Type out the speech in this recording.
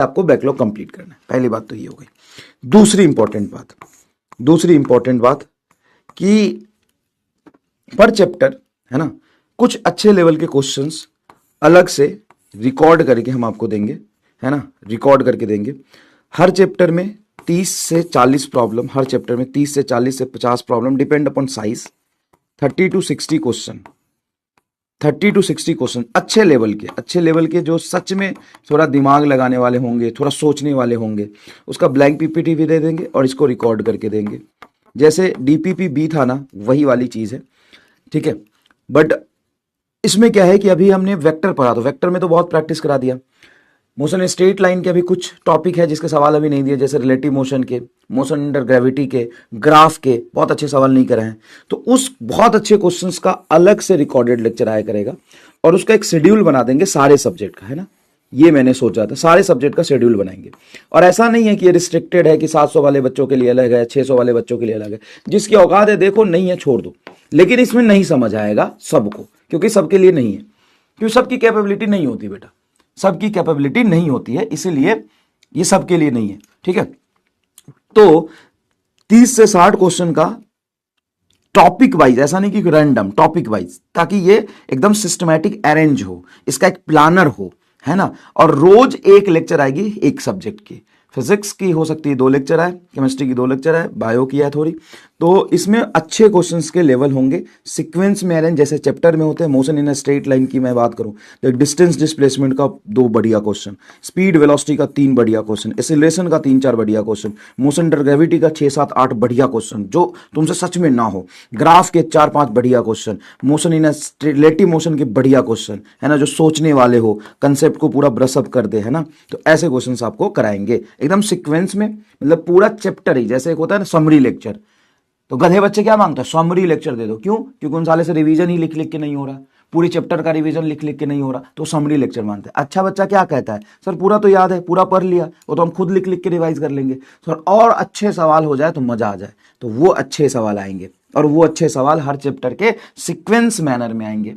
आपको backlog complete करना है। पहली बात तो ये हो गई। दूसरी इंपॉर्टेंट बात कि पर चैप्टर है ना, कुछ अच्छे लेवल के क्वेश्चंस अलग से रिकॉर्ड करके हम आपको देंगे, है ना, रिकॉर्ड करके देंगे। हर चैप्टर में 30 से 40 प्रॉब्लम, हर चैप्टर में 30 से 40 से 50 problem, depend upon size. 30 to 60 question अच्छे लेवल के जो सच में थोड़ा दिमाग लगाने वाले होंगे, थोड़ा सोचने वाले होंगे, उसका ब्लैंक पीपीटी भी दे देंगे और इसको रिकॉर्ड करके देंगे। जैसे डीपीपी बी था ना, वही वाली चीज है, ठीक है। बट इसमें क्या है कि अभी हमने वेक्टर पढ़ा, तो वेक्टर में तो बहुत प्रैक्टिस करा दिया। मोशन स्ट्रेट लाइन के अभी कुछ टॉपिक है जिसके सवाल अभी नहीं दिए, जैसे रिलेटिव मोशन के, मोशन अंडर ग्रेविटी के, ग्राफ के बहुत अच्छे सवाल नहीं करे हैं। तो उस बहुत अच्छे क्वेश्चंस का अलग से रिकॉर्डेड लेक्चर आया करेगा और उसका एक शेड्यूल बना देंगे सारे सब्जेक्ट का, है ना। ये मैंने सोचा था, सारे सब्जेक्ट का शेड्यूल बनाएंगे। और ऐसा नहीं है कि ये रिस्ट्रिक्टेड है कि 700 वाले बच्चों के लिए अलग है, 600 वाले बच्चों के लिए अलग है। जिसकी औकात है देखो, नहीं है छोड़ दो। लेकिन इसमें नहीं समझ आएगा सबको, क्योंकि सबके लिए नहीं है, क्योंकि सबकी कैपेबिलिटी नहीं होती बेटा, सबकी कैपेबिलिटी नहीं होती है, इसीलिए ये सबके लिए नहीं है, ठीक है। तो 30 से 60 क्वेश्चन का टॉपिक वाइज, ऐसा नहीं कि रैंडम, टॉपिक वाइज, ताकि ये एकदम सिस्टमैटिक अरेंज हो, इसका एक प्लानर हो, है ना। और रोज एक लेक्चर आएगी एक सब्जेक्ट की। फिजिक्स की हो सकती है 2 लेक्चर आए, केमिस्ट्री की 2 लेक्चर आए, बायो की है थोड़ी। तो इसमें अच्छे क्वेश्चंस के लेवल होंगे, सीक्वेंस में अरेंज, जैसे चैप्टर में होते हैं। Motion in a straight line की मैं बात करूं तो डिस्टेंस डिस्प्लेसमेंट का 2 बढ़िया क्वेश्चन, स्पीड वेलोसिटी का 3 बढ़िया क्वेश्चन, एक्सीलरेशन का 3-4 बढ़िया क्वेश्चन, मोशन अंडर ग्रेविटी का 6-7-8 बढ़िया क्वेश्चन जो तुमसे सच में ना हो, ग्राफ के 4-5 बढ़िया question, motion in a relative motion के बढ़िया क्वेश्चन, है ना, जो सोचने वाले हो, कंसेप्ट को पूरा ब्रशअप कर दे, है ना। तो ऐसे क्वेश्चन आपको कराएंगे एकदम सीक्वेंस में, मतलब पूरा चैप्टर ही। जैसे एक होता है ना समरी लेक्चर, तो गधे बच्चे क्या मांगते हैं, समरी लेक्चर दे दो। क्यों? क्योंकि उन साले से रिवीजन ही लिख लिख के नहीं हो रहा, पूरी चैप्टर का रिवीजन लिख लिख के नहीं हो रहा, तो समरी लेक्चर मांगते हैं। अच्छा बच्चा क्या कहता है, सर पूरा तो याद है, पूरा पढ़ लिया, वो तो हम खुद लिख लिख के रिवाइज कर लेंगे सर, और अच्छे सवाल हो जाए तो मजा आ जाए। तो वो अच्छे सवाल आएंगे, और वो अच्छे सवाल हर चैप्टर के सीक्वेंस मैनर में आएंगे।